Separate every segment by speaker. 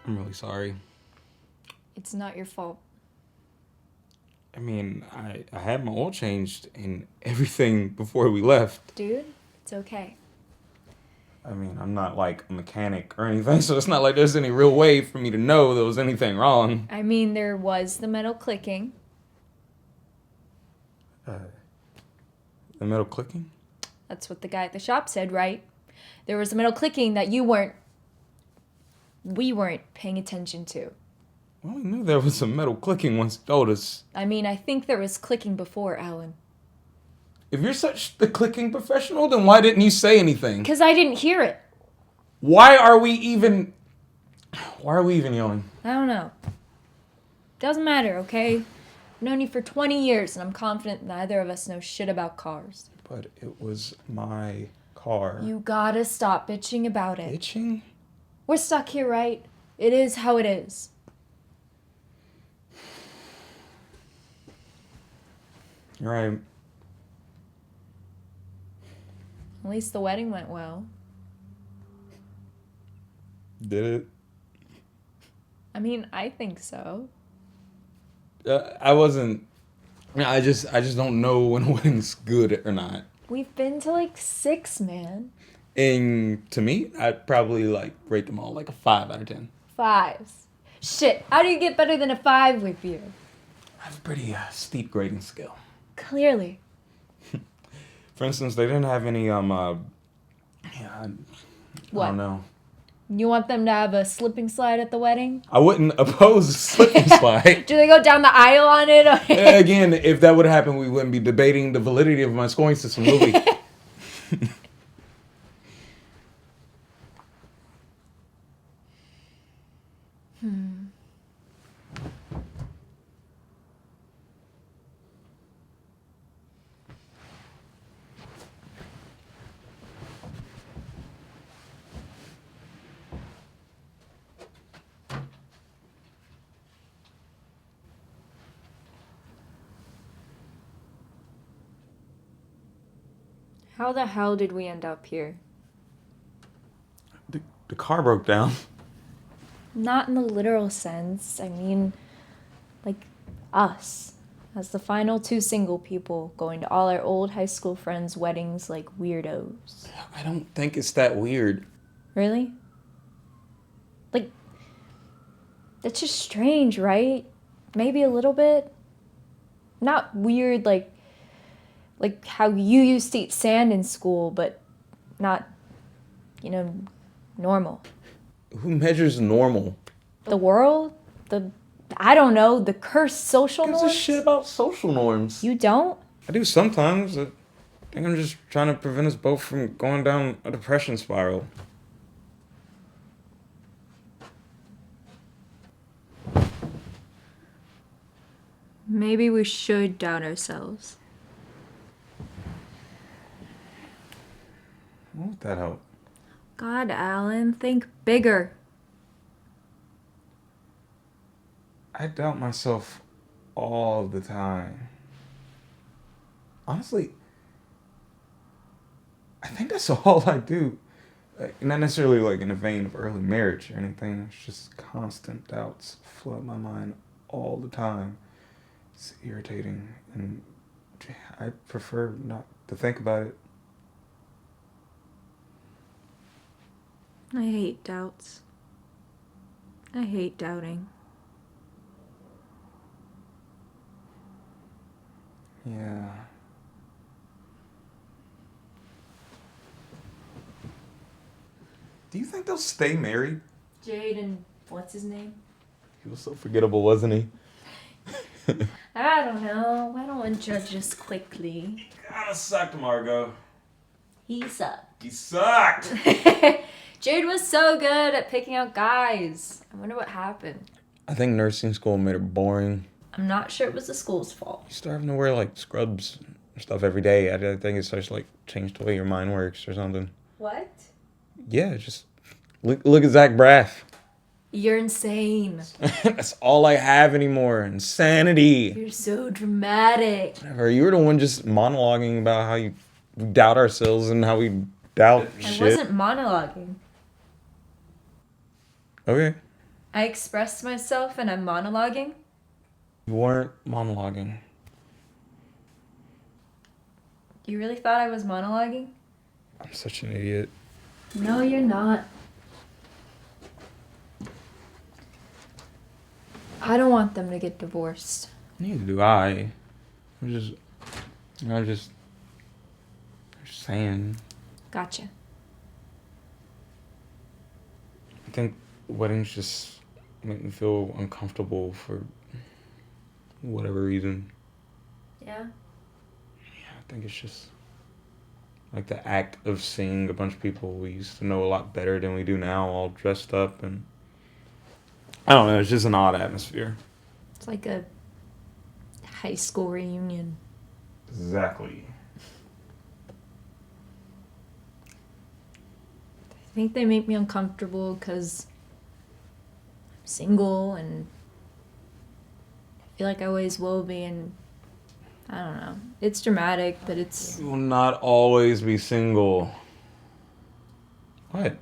Speaker 1: I'm really sorry.
Speaker 2: It's not your fault.
Speaker 1: I mean, I had my oil changed and everything before we left.
Speaker 2: Dude, it's okay.
Speaker 1: I mean, I'm not like a mechanic or anything, so it's not like there's any real way for me to know there was anything wrong.
Speaker 2: I mean, there was the metal clicking.
Speaker 1: Uh, the metal clicking?
Speaker 2: That's what the guy at the shop said, right? There was the metal clicking that we weren't paying attention to.
Speaker 1: Well, we knew there was some metal clicking once you told us.
Speaker 2: I mean, I think there was clicking before, Alan.
Speaker 1: If you're such the clicking professional, then why didn't you say anything?
Speaker 2: Because I didn't hear it.
Speaker 1: Why are we even yelling?
Speaker 2: I don't know. Doesn't matter, okay? I've known you for 20 years, and I'm confident neither of us know shit about cars.
Speaker 1: But it was my car.
Speaker 2: You gotta stop bitching about it.
Speaker 1: Bitching?
Speaker 2: We're stuck here, right? It is how it is.
Speaker 1: You're right.
Speaker 2: At least the wedding went well.
Speaker 1: Did it?
Speaker 2: I mean, I think so.
Speaker 1: I wasn't. I just don't know when a wedding's good or not.
Speaker 2: We've been to like 6, man.
Speaker 1: And to me, I'd probably like rate them all like a 5 out of 10.
Speaker 2: 5s. Shit, how do you get better than a 5 with you?
Speaker 1: I have a pretty steep grading scale.
Speaker 2: Clearly.
Speaker 1: For instance, they didn't have any I
Speaker 2: What?
Speaker 1: don't know.
Speaker 2: You want them to have a slipping slide at the wedding?
Speaker 1: I wouldn't oppose a slip and slide.
Speaker 2: Do they go down the aisle on it?
Speaker 1: Again, if that would happen, we wouldn't be debating the validity of my scoring system, would we?
Speaker 2: How the hell did we end up here?
Speaker 1: The car broke down.
Speaker 2: Not in the literal sense. I mean, like, us. As the final 2 single people going to all our old high school friends' weddings like weirdos.
Speaker 1: I don't think it's that weird.
Speaker 2: Really? Like, that's just strange, right? Maybe a little bit. Not weird like how you used to eat sand in school, but not, normal.
Speaker 1: Who measures normal?
Speaker 2: The world? I don't know, the cursed social
Speaker 1: Who gives
Speaker 2: norms?
Speaker 1: a shit about social norms?
Speaker 2: You don't?
Speaker 1: I do sometimes. I think I'm just trying to prevent us both from going down a depression spiral.
Speaker 2: Maybe we should doubt ourselves.
Speaker 1: Won't that help?
Speaker 2: God, Alan, think bigger.
Speaker 1: I doubt myself all the time. Honestly, I think that's all I do. Not necessarily like in the vein of early marriage or anything. It's just constant doubts flood my mind all the time. It's irritating, and I prefer not to think about it.
Speaker 2: I hate doubts. I hate doubting.
Speaker 1: Yeah. Do you think they'll stay married?
Speaker 2: Jade and what's his name?
Speaker 1: He was so forgettable, wasn't he?
Speaker 2: I don't know. I don't want to judge us quickly.
Speaker 1: Kinda sucked, Margot.
Speaker 2: He sucked.
Speaker 1: He sucked!
Speaker 2: Jade was so good at picking out guys. I wonder what happened.
Speaker 1: I think nursing school made her boring.
Speaker 2: I'm not sure it was the school's fault.
Speaker 1: You start having to wear like scrubs and stuff every day. I think it's just like changed the way your mind works or something.
Speaker 2: What?
Speaker 1: Yeah, just look at Zach Braff.
Speaker 2: You're insane.
Speaker 1: That's all I have anymore. Insanity.
Speaker 2: You're so dramatic.
Speaker 1: Whatever. You were the one just monologuing about how you doubt ourselves and how we doubt
Speaker 2: I
Speaker 1: shit.
Speaker 2: wasn't monologuing.
Speaker 1: Okay.
Speaker 2: I expressed myself and I'm monologuing?
Speaker 1: You weren't monologuing.
Speaker 2: You really thought I was monologuing?
Speaker 1: I'm such an idiot.
Speaker 2: No, you're not. I don't want them to get divorced.
Speaker 1: Neither do I. I'm just saying.
Speaker 2: Gotcha.
Speaker 1: I think weddings just make me feel uncomfortable for whatever reason.
Speaker 2: Yeah?
Speaker 1: I think it's just like the act of seeing a bunch of people we used to know a lot better than we do now, all dressed up, and I don't know, it's just an odd atmosphere.
Speaker 2: It's like a high school reunion.
Speaker 1: Exactly.
Speaker 2: I think they make me uncomfortable because I'm single and I feel like I always will be, and I don't know. It's dramatic, but it's...
Speaker 1: You will not always be single. What?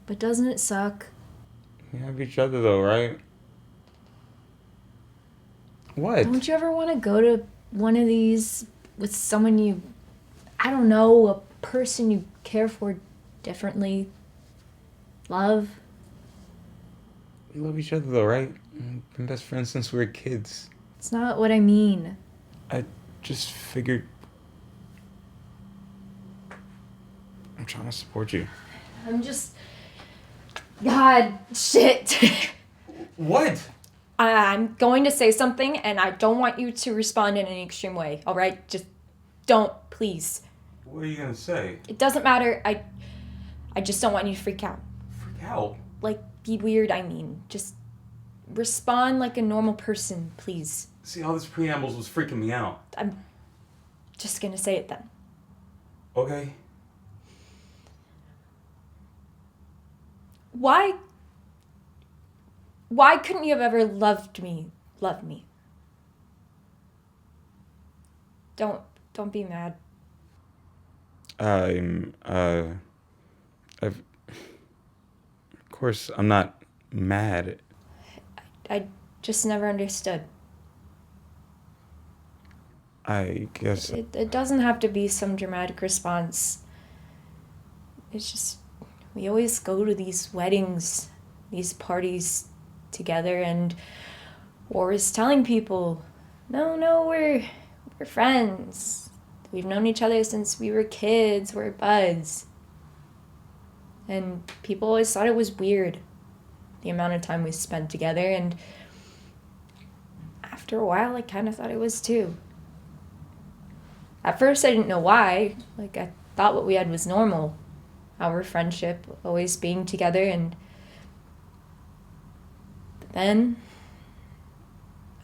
Speaker 2: But doesn't it suck?
Speaker 1: We have each other though, right? What?
Speaker 2: Don't you ever want to go to one of these with someone you, I don't know, a person you care for differently? Love?
Speaker 1: We love each other though, right? We've been best friends since we were kids.
Speaker 2: It's not what I mean.
Speaker 1: I just figured I'm trying to support you.
Speaker 2: I'm just... God, shit.
Speaker 1: What?
Speaker 2: I'm going to say something and I don't want you to respond in any extreme way, all right? Just don't, please.
Speaker 1: What are you gonna say?
Speaker 2: It doesn't matter. I just don't want you to freak out.
Speaker 1: Freak out?
Speaker 2: Like, be weird, I mean. Just respond like a normal person, please.
Speaker 1: See, all this preambles was freaking me out.
Speaker 2: I'm just gonna say it then.
Speaker 1: Okay.
Speaker 2: Why couldn't you have ever loved me? Love me. Don't be mad.
Speaker 1: Of course, I'm not mad.
Speaker 2: I just never understood.
Speaker 1: I guess.
Speaker 2: It doesn't have to be some dramatic response. It's just, we always go to these weddings, these parties together, and we're always telling people, no, we're friends. We've known each other since we were kids, we're buds. And people always thought it was weird, the amount of time we spent together, and after a while, I kind of thought it was too. At first, I didn't know why. Like, I thought what we had was normal. Our friendship, always being together, and but then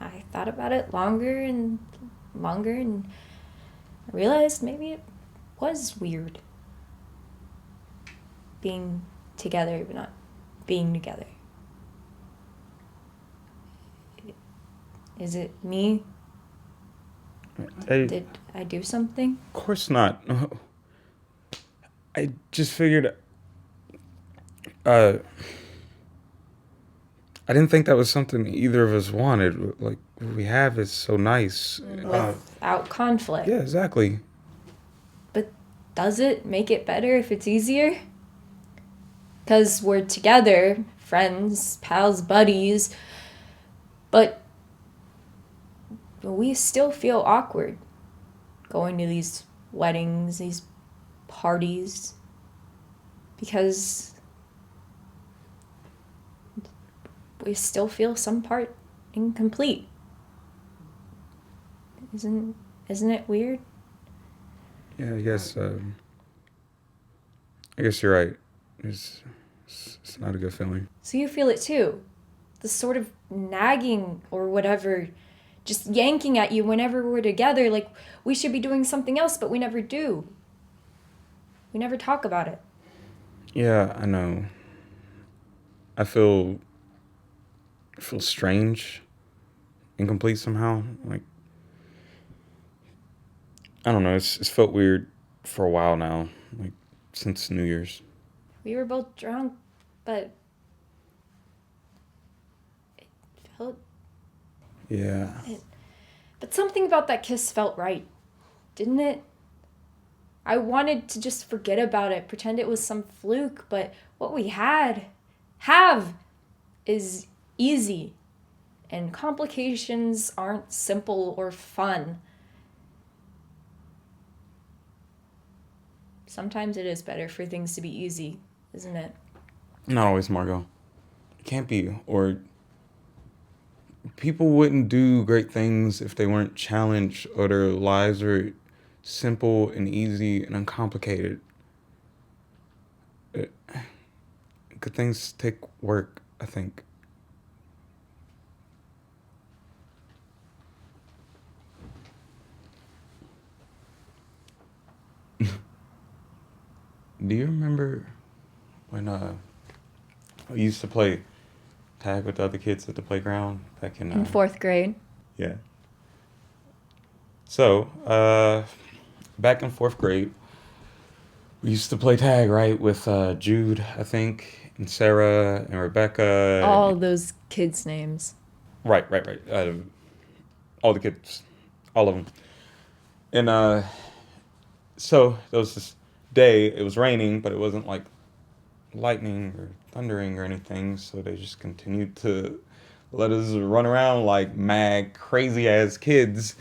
Speaker 2: I thought about it longer and I realized maybe it was weird being together but not being together. Is it me? Did I do something?
Speaker 1: Of course not. I just figured. I didn't think that was something either of us wanted. Like, what we have is so nice.
Speaker 2: Without conflict.
Speaker 1: Yeah, exactly.
Speaker 2: But does it make it better if it's easier? Because we're together, friends, pals, buddies, but we still feel awkward going to these weddings, these parties, because we still feel some part incomplete. Isn't it weird?
Speaker 1: Yeah, I guess you're right. It's not a good feeling.
Speaker 2: So you feel it too? The sort of nagging or whatever, just yanking at you whenever we're together, like we should be doing something else, but we never do. We never talk about it.
Speaker 1: Yeah, I know. I feel strange, incomplete somehow. Like, I don't know. It's felt weird for a while now, like since New Year's.
Speaker 2: We were both drunk, but He'll,
Speaker 1: Yeah.
Speaker 2: but something about that kiss felt right, didn't it? I wanted to just forget about it, pretend it was some fluke, but what we have, is easy. And complications aren't simple or fun. Sometimes it is better for things to be easy, isn't it?
Speaker 1: Not always, Margot. It can't be. Or people wouldn't do great things if they weren't challenged or their lives were simple and easy and uncomplicated. It, good things take work, I think. Do you remember when we used to play tag with the other kids at the playground back in
Speaker 2: In 4th grade.
Speaker 1: yeah. So, back in 4th grade, we used to play tag, right, with Jude, I think, and Sarah and Rebecca.
Speaker 2: All those kids' names.
Speaker 1: Right. All the kids, all of them. And so there was this day. It was raining, but it wasn't like lightning or thundering or anything. So they just continued to let us run around like mad, crazy ass kids.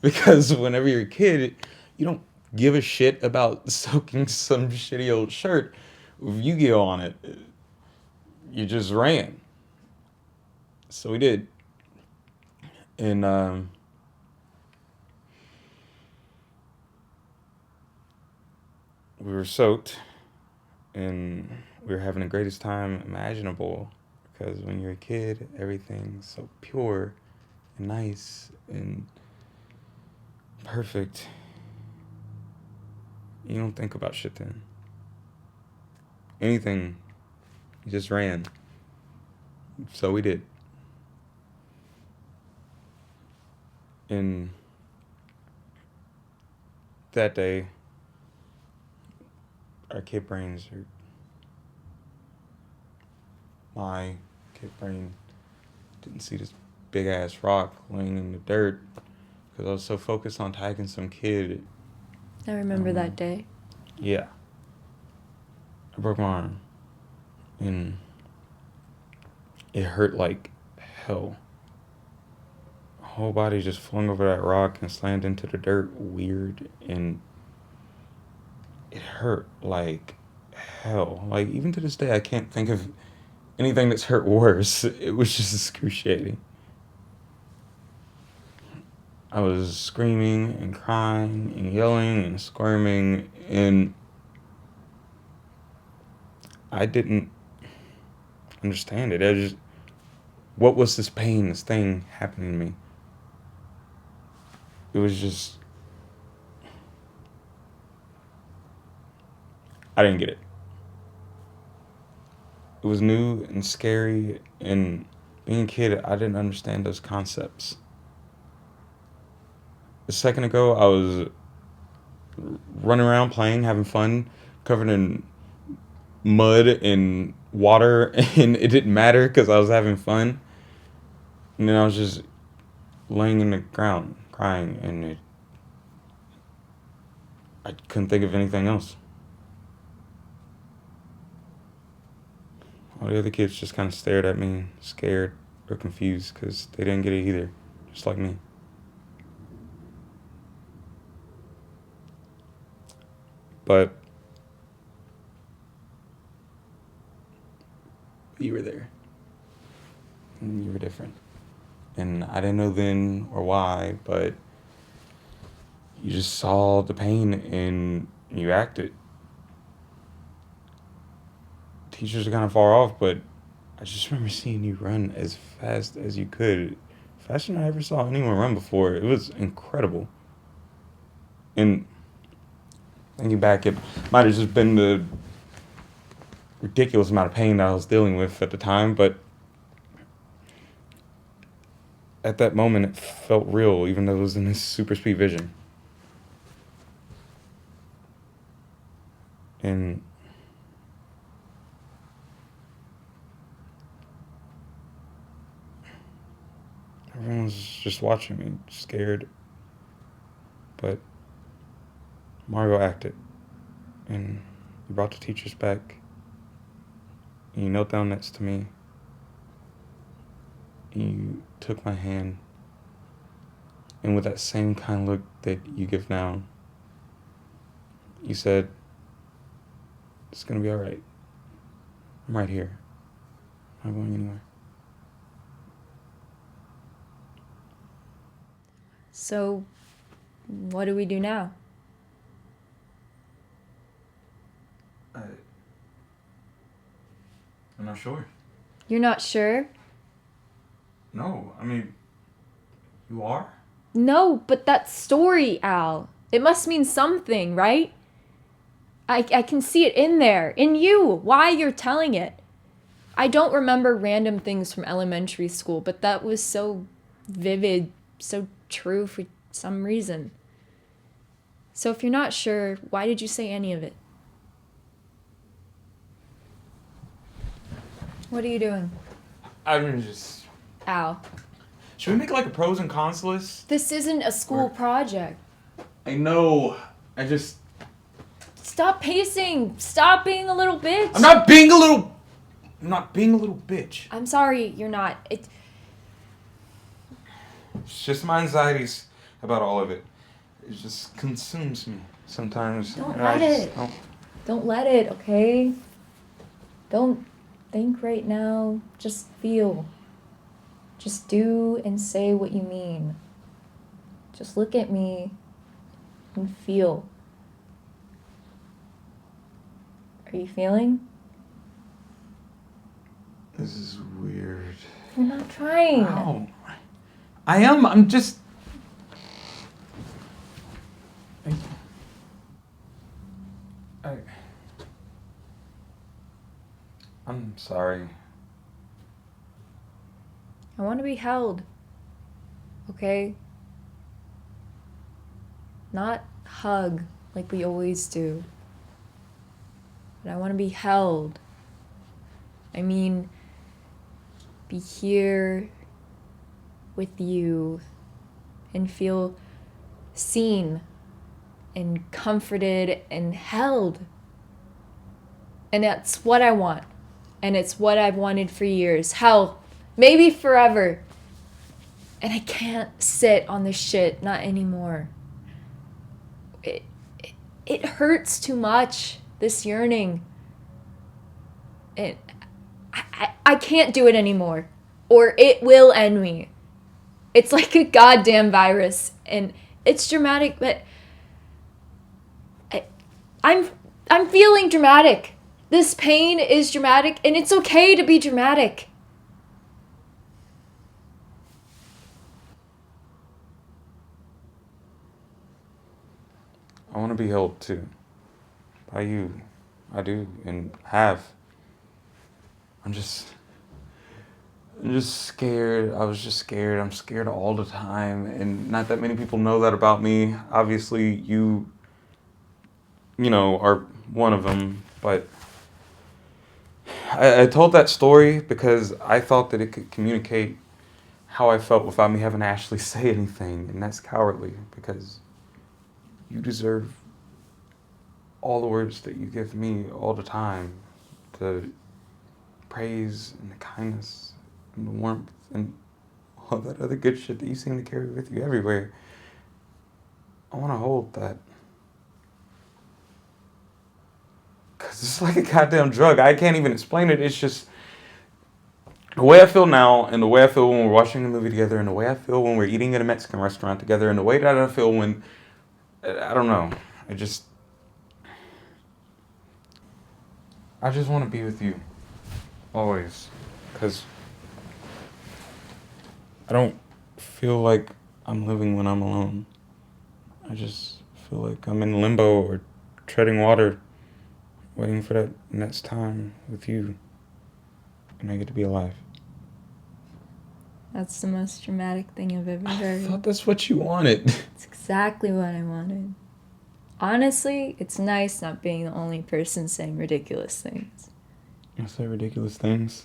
Speaker 1: Because whenever you're a kid, you don't give a shit about soaking some shitty old shirt with Yu-Gi-Oh on it. You just ran. So we did. And we were soaked and we were having the greatest time imaginable, because when you're a kid, everything's so pure and nice and perfect. You don't think about shit then. Anything, you just ran. So we did. And that day, our kid brains, or my kid brain, didn't see this big ass rock laying in the dirt because I was so focused on tagging some kid.
Speaker 2: I remember that day.
Speaker 1: Yeah. I broke my arm. And it hurt like hell. My whole body just flung over that rock and slammed into the dirt weird, and it hurt like hell. Like, even to this day, I can't think of anything that's hurt worse. It was just excruciating. I was screaming and crying and yelling and squirming, and I didn't understand it. What was this pain, this thing happening to me? It was just, I didn't get it. It was new and scary, and being a kid, I didn't understand those concepts. A second ago, I was running around playing, having fun, covered in mud and water, and it didn't matter because I was having fun. And then I was just laying in the ground, crying, and I couldn't think of anything else. All the other kids just kind of stared at me, scared or confused, because they didn't get it either, just like me. But you were there. And you were different. And I didn't know then or why, but you just saw the pain and you acted. Teachers are kind of far off, but I just remember seeing you run as fast as you could. Faster than I ever saw anyone run before. It was incredible. And thinking back, it might have just been the ridiculous amount of pain that I was dealing with at the time, but at that moment it felt real, even though it was in this super speed vision. And Everyone was just watching me, scared. But Mario acted, and you brought the teachers back, and you knelt down next to me, and you took my hand, and with that same kind look that you give now, you said, "It's gonna be alright. I'm right here. I'm not going anywhere."
Speaker 2: So, what do we do now?
Speaker 1: I'm not sure.
Speaker 2: You're not sure?
Speaker 1: No, I mean, you are?
Speaker 2: No, but that story, Al. It must mean something, right? I can see it in there, in you, why you're telling it. I don't remember random things from elementary school, but that was so vivid, so true for some reason. So if you're not sure, why did you say any of it? What are you doing?
Speaker 1: I'm just...
Speaker 2: Al,
Speaker 1: Should we make like a pros and cons list?
Speaker 2: this isn't a school project.
Speaker 1: I know. I just...
Speaker 2: Stop pacing. Stop being a little bitch.
Speaker 1: I'm not being a little bitch.
Speaker 2: I'm sorry, you're not.
Speaker 1: It's just my anxieties about all of it. It just consumes me sometimes.
Speaker 2: Don't
Speaker 1: and
Speaker 2: let
Speaker 1: I just
Speaker 2: it.
Speaker 1: don't-
Speaker 2: Don't let it, okay? Don't think right now. Just feel. Just do and say what you mean. Just look at me and feel. Are you feeling?
Speaker 1: This is weird.
Speaker 2: You're not trying.
Speaker 1: Ow. I am. I'm just... I'm sorry.
Speaker 2: I want to be held. Okay? Not hug like we always do. But I want to be held. I mean, be here with you and feel seen and comforted and held. And that's what I want. And it's what I've wanted for years. Hell, maybe forever. And I can't sit on this shit, not anymore. It hurts too much, this yearning. I can't do it anymore. Or it will end me. It's like a goddamn virus. And it's dramatic, but I'm feeling dramatic. This pain is dramatic, and it's okay to be dramatic.
Speaker 1: I want to be held too. By you. I do and have. I'm just scared. I was just scared. I'm scared all the time. And not that many people know that about me. Obviously, you know, are one of them. But I told that story because I thought that it could communicate how I felt without me having to actually say anything. And that's cowardly because you deserve all the words that you give me all the time. The praise and the kindness and the warmth and all that other good shit that you seem to carry with you everywhere. I want to hold that. Because it's like a goddamn drug. I can't even explain it. It's just the way I feel now and the way I feel when we're watching a movie together and the way I feel when we're eating at a Mexican restaurant together and the way that I feel when, I don't know, I just want to be with you. Always. Because I don't feel like I'm living when I'm alone. I just feel like I'm in limbo or treading water, waiting for that next time with you. And I get to be alive.
Speaker 2: That's the most dramatic thing I've ever
Speaker 1: I
Speaker 2: heard.
Speaker 1: thought that's what you wanted.
Speaker 2: It's exactly what I wanted. Honestly, it's nice not being the only person saying ridiculous things.
Speaker 1: I say ridiculous things.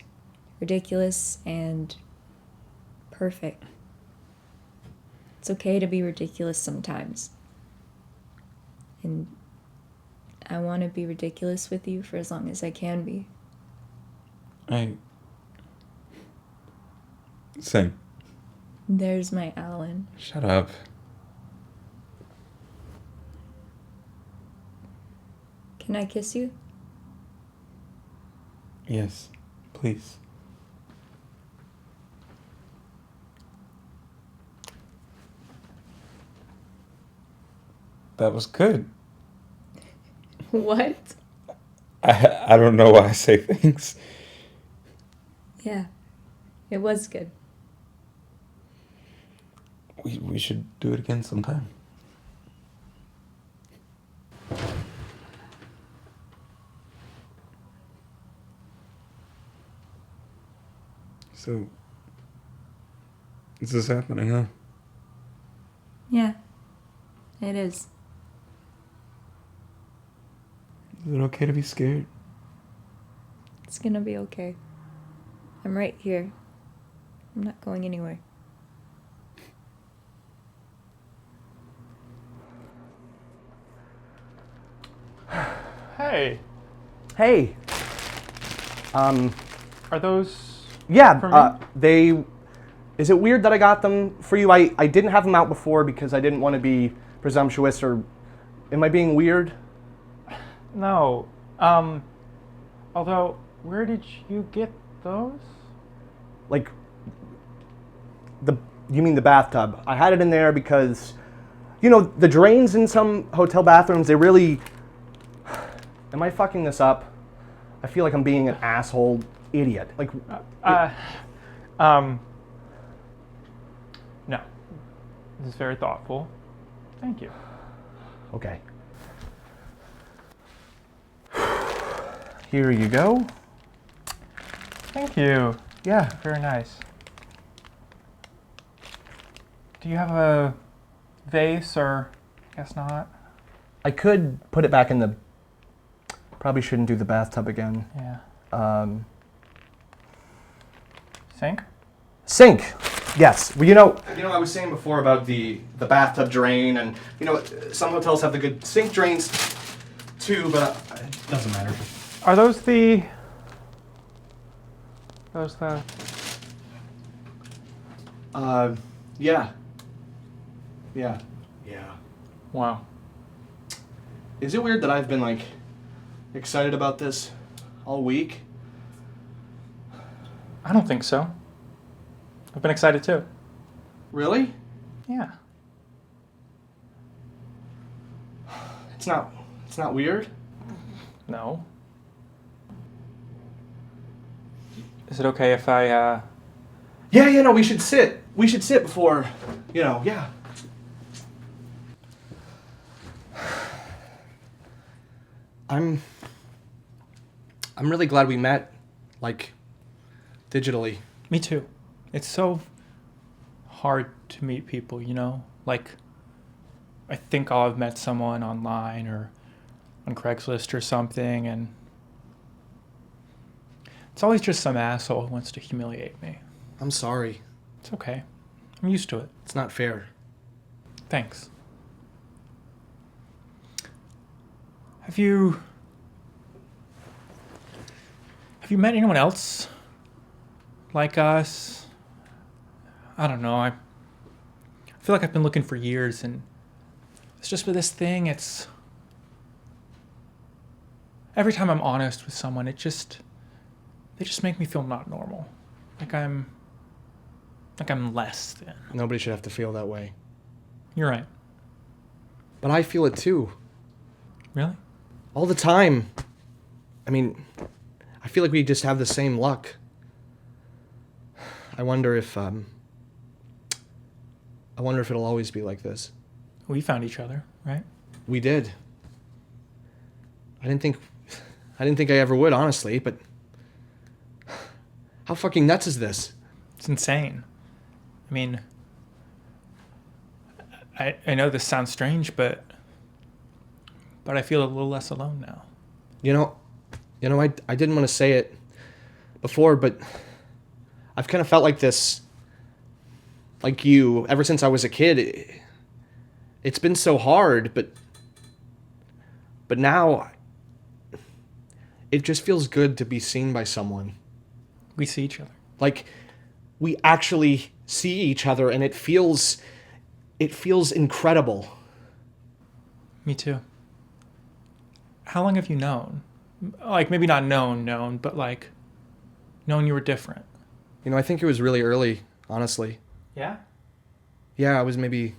Speaker 2: Ridiculous and perfect. it's okay to be ridiculous sometimes. And I want to be ridiculous with you for as long as I can be.
Speaker 1: Same.
Speaker 2: There's my Alan.
Speaker 1: Shut up.
Speaker 2: Can I kiss you?
Speaker 1: Yes, please. That was good.
Speaker 2: What?
Speaker 1: I don't know why I say things.
Speaker 2: Yeah, it was good.
Speaker 1: We should do it again sometime. So, is this happening, huh?
Speaker 2: Yeah, it is.
Speaker 1: Is it okay to be scared?
Speaker 2: It's gonna be okay. I'm right here. I'm not going anywhere.
Speaker 3: Hey,
Speaker 4: Hey.
Speaker 3: are those
Speaker 4: Yeah,
Speaker 3: for me?
Speaker 4: they... Is it weird that I got them for you? I didn't have them out before because I didn't want to be presumptuous, or... Am I being weird?
Speaker 3: No. Although, where did you get those?
Speaker 4: Like... You mean the bathtub. I had it in there because... You know, the drains in some hotel bathrooms, they really... Am I fucking this up? I feel like I'm being an asshole idiot. Like...
Speaker 3: No. This is very thoughtful. Thank you.
Speaker 4: Okay. Here you go.
Speaker 3: Thank you.
Speaker 4: Yeah.
Speaker 3: Very nice. Do you have a vase or... Guess not.
Speaker 4: I could put it back in the... Probably shouldn't do the bathtub again.
Speaker 3: Yeah. Sink?
Speaker 4: Sink. Yes. Well, you know, I was saying before about the bathtub drain, and you know, some hotels have the good sink drains too, but it doesn't matter.
Speaker 3: Are those the... Those the...
Speaker 4: Yeah. Yeah. Yeah.
Speaker 3: Wow.
Speaker 4: Is it weird that I've been like excited about this all week?
Speaker 3: I don't think so. I've been excited too.
Speaker 4: Really?
Speaker 3: Yeah.
Speaker 4: It's not weird.
Speaker 3: No. Is it okay if I,
Speaker 4: Yeah, no, we should sit. We should sit before, yeah. I'm really glad we met, like, digitally.
Speaker 3: Me too. It's so hard to meet people, you know? Like, I think I've met someone online or on Craigslist or something, and it's always just some asshole who wants to humiliate me.
Speaker 4: I'm sorry.
Speaker 3: It's okay. I'm used to it.
Speaker 4: It's not fair.
Speaker 3: Thanks. Have you met anyone else like us? I don't know. I feel like I've been looking for years, and it's just with this thing, it's... Every time I'm honest with someone, they just make me feel not normal. Like I'm less than.
Speaker 4: Nobody should have to feel that way.
Speaker 3: You're right.
Speaker 4: But I feel it too.
Speaker 3: Really?
Speaker 4: All the time. I mean, I feel like we just have the same luck. I wonder if it'll always be like this.
Speaker 3: We found each other, right?
Speaker 4: We did. I didn't think I ever would, honestly, but how fucking nuts is this?
Speaker 3: It's insane. I mean, I know this sounds strange, but I feel a little less alone now.
Speaker 4: You know, I didn't want to say it before, but I've kind of felt like this like you, ever since I was a kid, it's been so hard, but now it just feels good to be seen by someone.
Speaker 3: We see each other.
Speaker 4: Like, we actually see each other, and it feels incredible.
Speaker 3: Me too. How long have you known? Like, maybe not known, but like, known you were different.
Speaker 4: You know, I think it was really early, honestly.
Speaker 3: Yeah?
Speaker 4: Yeah, I was maybe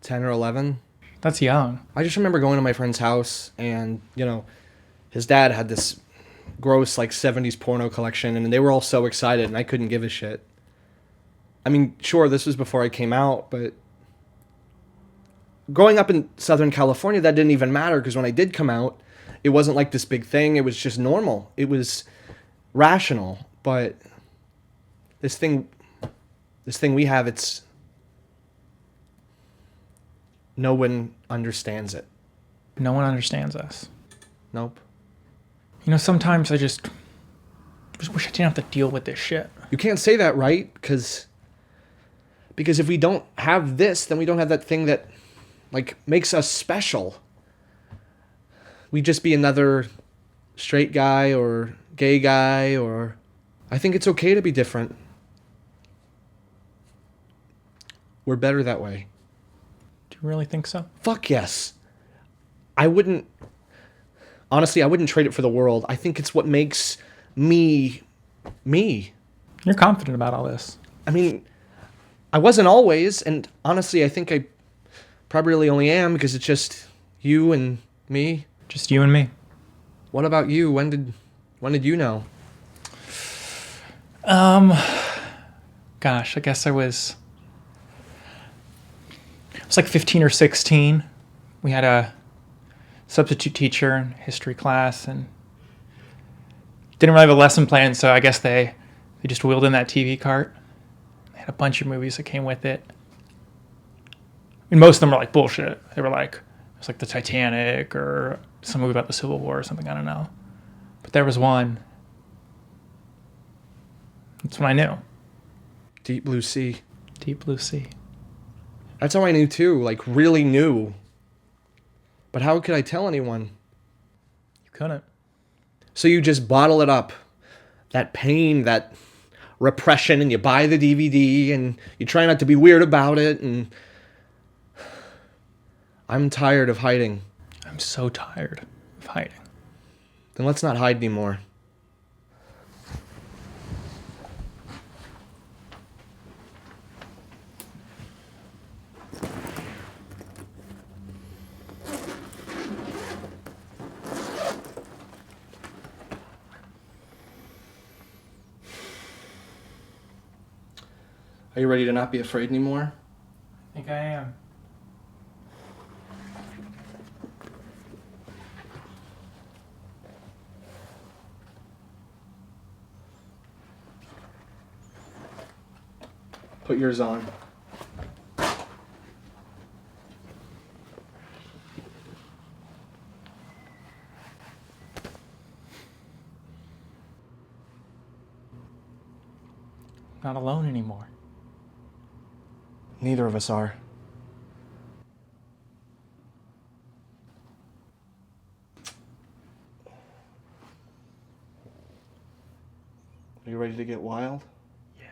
Speaker 4: 10 or 11.
Speaker 3: That's young.
Speaker 4: I just remember going to my friend's house, and, you know, his dad had this gross, like, 70s porno collection, and they were all so excited, and I couldn't give a shit. I mean, sure, this was before I came out, but growing up in Southern California, that didn't even matter, because when I did come out, it wasn't like this big thing. It was just normal. It was rational. But this thing we have, it's... no one understands it.
Speaker 3: No one understands us.
Speaker 4: Nope.
Speaker 3: You know, sometimes I just wish I didn't have to deal with this shit.
Speaker 4: You can't say that, right? Because if we don't have this, then we don't have that thing that, like, makes us special. We'd just be another straight guy or gay guy, or... I think it's okay to be different. We're better that way.
Speaker 3: Do you really think so?
Speaker 4: Fuck yes. Honestly, I wouldn't trade it for the world. I think it's what makes me, me.
Speaker 3: You're confident about all this.
Speaker 4: I mean, I wasn't always, and honestly, I think I probably only am, because it's just you and me.
Speaker 3: Just you and me.
Speaker 4: What about you? When did you know?
Speaker 3: Gosh, I guess I was like 15 or 16. We had a substitute teacher in history class and didn't really have a lesson plan, so I guess they just wheeled in that TV cart. They had a bunch of movies that came with it. I mean, most of them were like bullshit. They were like, it was like the Titanic or some movie about the Civil War or something, I don't know. But there was one. That's when I knew.
Speaker 4: Deep Blue Sea.
Speaker 3: Deep Blue Sea.
Speaker 4: That's how I knew too, like really knew. But how could I tell anyone?
Speaker 3: You couldn't.
Speaker 4: So you just bottle it up. That pain, that repression, and you buy the DVD and you try not to be weird about it, and I'm tired of hiding.
Speaker 3: I'm so tired of hiding.
Speaker 4: Then let's not hide anymore. Are you ready to not be afraid anymore?
Speaker 3: I think I am.
Speaker 4: Put yours on.
Speaker 3: Not alone anymore.
Speaker 4: Neither of us are. Are you ready to get wild?
Speaker 3: Yeah.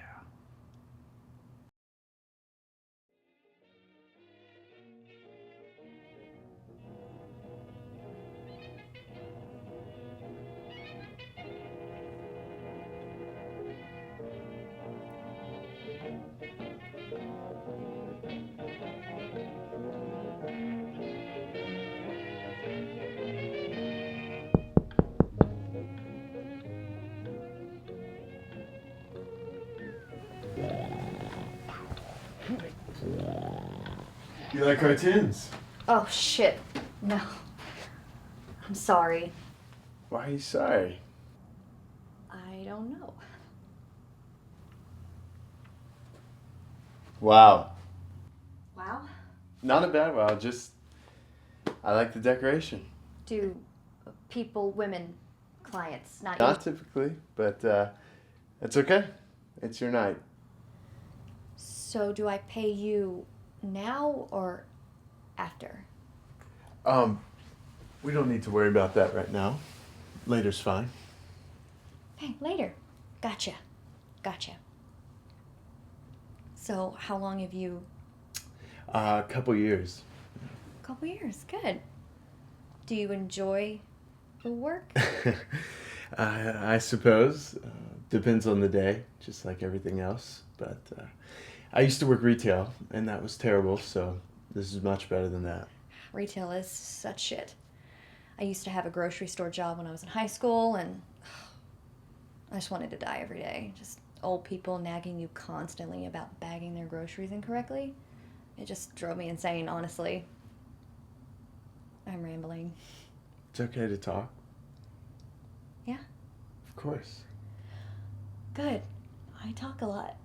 Speaker 5: You like cartoons?
Speaker 2: Oh, shit. No. I'm sorry.
Speaker 5: Why are you sorry?
Speaker 2: I don't know.
Speaker 5: Wow.
Speaker 2: Wow.
Speaker 5: Not a bad wow, just... I like the decoration.
Speaker 2: Do people, women, clients, not
Speaker 5: Not
Speaker 2: you?
Speaker 5: typically, but it's okay. It's your night.
Speaker 2: So do I pay you now or after?
Speaker 5: We don't need to worry about that right now. Later's fine.
Speaker 2: Hey, later. Gotcha. So how long have you...
Speaker 5: A couple years.
Speaker 2: Couple years, good. Do you enjoy the work?
Speaker 5: I suppose. Depends on the day, just like everything else. But I used to work retail, and that was terrible, so this is much better than that.
Speaker 2: Retail is such shit. I used to have a grocery store job when I was in high school, and I just wanted to die every day. Just old people nagging you constantly about bagging their groceries incorrectly. It just drove me insane, honestly. I'm rambling.
Speaker 5: It's okay to talk.
Speaker 2: Yeah?
Speaker 5: Of course.
Speaker 2: Good. I talk a lot.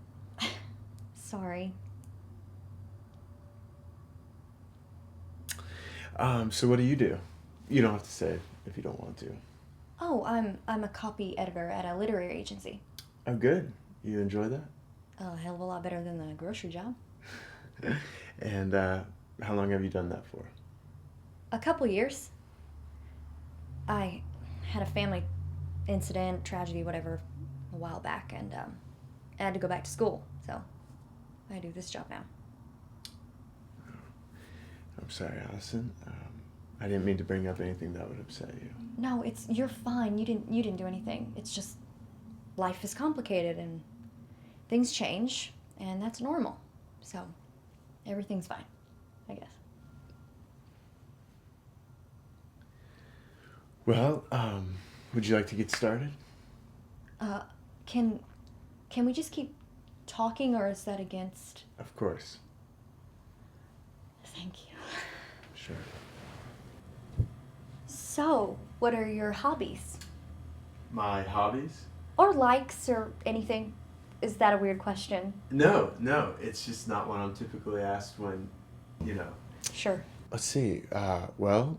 Speaker 2: Sorry.
Speaker 5: So what do you do? You don't have to say if you don't want to.
Speaker 2: Oh, I'm a copy editor at a literary agency.
Speaker 5: Oh, good. You enjoy that?
Speaker 2: A hell of a lot better than the grocery job.
Speaker 5: And how long have you done that for?
Speaker 2: A couple years. I had a family incident, tragedy, whatever, a while back, and I had to go back to school, so I do this job now.
Speaker 5: I'm sorry, Allison. I didn't mean to bring up anything that would upset you.
Speaker 2: No, you're fine. You didn't do anything. It's just life is complicated and things change, and that's normal. So everything's fine, I guess.
Speaker 5: Well, would you like to get started?
Speaker 2: Can we just keep talking, or is that against...
Speaker 5: Of course.
Speaker 2: Thank you.
Speaker 5: Sure.
Speaker 2: So, what are your hobbies?
Speaker 5: My hobbies?
Speaker 2: Or likes, or anything? Is that a weird question?
Speaker 5: No. It's just not one I'm typically asked when, you know.
Speaker 2: Sure.
Speaker 5: Let's see. Well,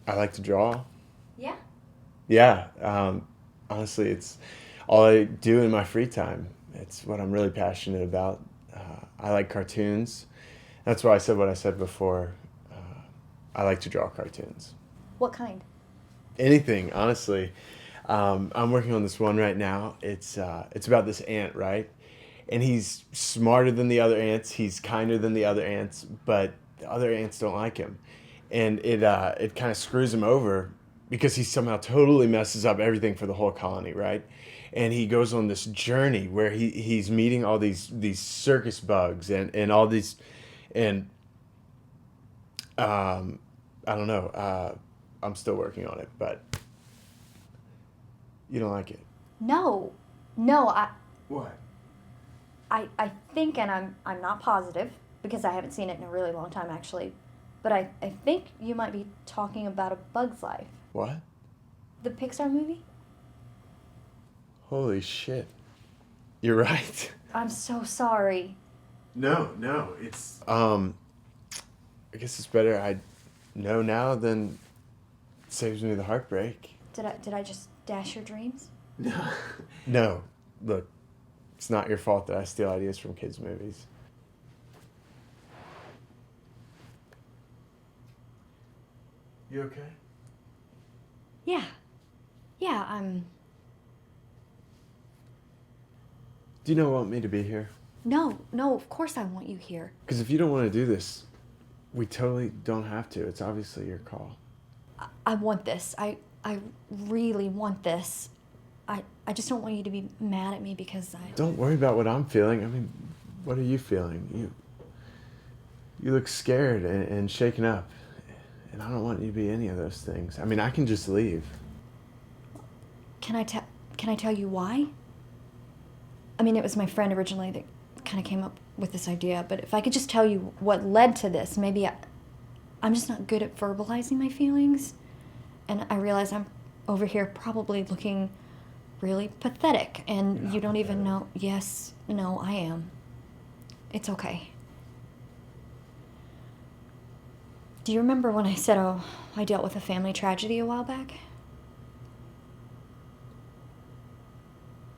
Speaker 5: I like to draw.
Speaker 2: Yeah?
Speaker 5: Yeah. Honestly, it's all I do in my free time. It's what I'm really passionate about. I like cartoons. That's why I said what I said before. I like to draw cartoons.
Speaker 2: What kind?
Speaker 5: Anything, honestly. I'm working on this one right now. It's about this ant, right? And he's smarter than the other ants. He's kinder than the other ants, but the other ants don't like him, and it kind of screws him over because he somehow totally messes up everything for the whole colony, right? And he goes on this journey where he's meeting all these circus bugs and all these, and I don't know. I'm still working on it, but you don't like it.
Speaker 2: No,
Speaker 5: What?
Speaker 2: I think, and I'm not positive, because I haven't seen it in a really long time, actually, but I think you might be talking about A Bug's Life.
Speaker 5: What?
Speaker 2: The Pixar movie?
Speaker 5: Holy shit. You're right.
Speaker 2: I'm so sorry.
Speaker 5: No, it's... I guess it's better I know now than it saves me the heartbreak.
Speaker 2: Did I just dash your dreams?
Speaker 5: No. No. Look, it's not your fault that I steal ideas from kids' movies. You okay?
Speaker 2: Yeah, I'm...
Speaker 5: Do you not want me to be here?
Speaker 2: No, of course I want you here.
Speaker 5: Because if you don't want to do this, we totally don't have to. It's obviously your call.
Speaker 2: I want this. I really want this. I just don't want you to be mad at me because I...
Speaker 5: Don't worry about what I'm feeling. I mean, what are you feeling? You look scared and shaken up. And I don't want you to be any of those things. I mean, I can just leave.
Speaker 2: Can I tell you why? I mean, it was my friend originally that kind of came up with this idea, but if I could just tell you what led to this, maybe I'm just not good at verbalizing my feelings, and I realize I'm over here probably looking really pathetic, and you don't even know. Yes, no, I am. It's okay. Do you remember when I said, I dealt with a family tragedy a while back?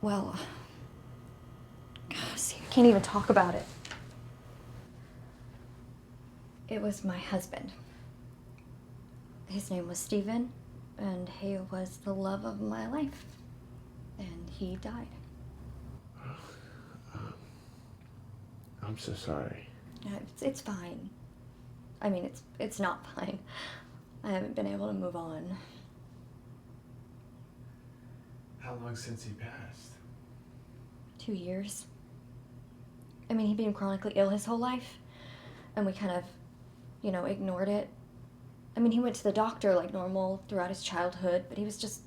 Speaker 2: Well, see, can't even talk about it. It was my husband. His name was Stephen, and he was the love of my life. And he died.
Speaker 5: I'm so sorry.
Speaker 2: Yeah, it's fine. I mean, it's not fine. I haven't been able to move on.
Speaker 5: How long since he passed?
Speaker 2: 2 years. I mean, he'd been chronically ill his whole life, and we kind of, ignored it. I mean, he went to the doctor like normal throughout his childhood, but he was just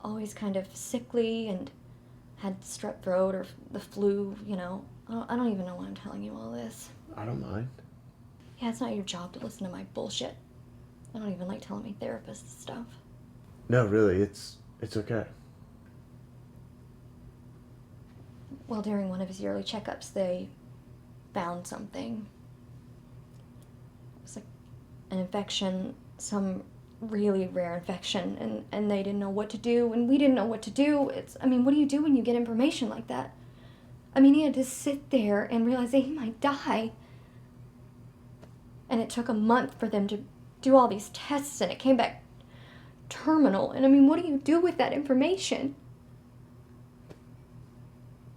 Speaker 2: always kind of sickly and had strep throat or the flu, I don't even know why I'm telling you all this.
Speaker 5: I don't mind.
Speaker 2: Yeah, it's not your job to listen to my bullshit. I don't even like telling my therapist stuff.
Speaker 5: No, really, it's okay.
Speaker 2: Well, during one of his yearly checkups, they found something. It was like an infection, some really rare infection, and they didn't know what to do, and we didn't know what to do. What do you do when you get information like that? I mean, he had to sit there and realize that he might die. And it took a month for them to do all these tests, and it came back terminal. And what do you do with that information?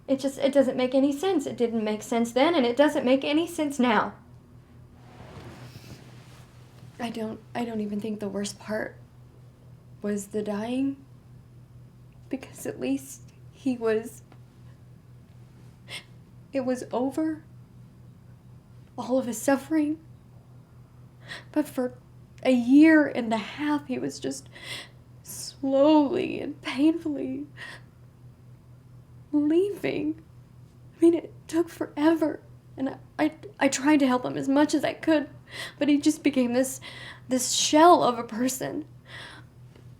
Speaker 2: It doesn't make any sense. It didn't make sense then, and it doesn't make any sense now. I don't even think the worst part was the dying, because at least it was over. All of his suffering. But for a year and a half, he was just slowly and painfully leaving. It took forever. And I tried to help him as much as I could, but he just became this shell of a person.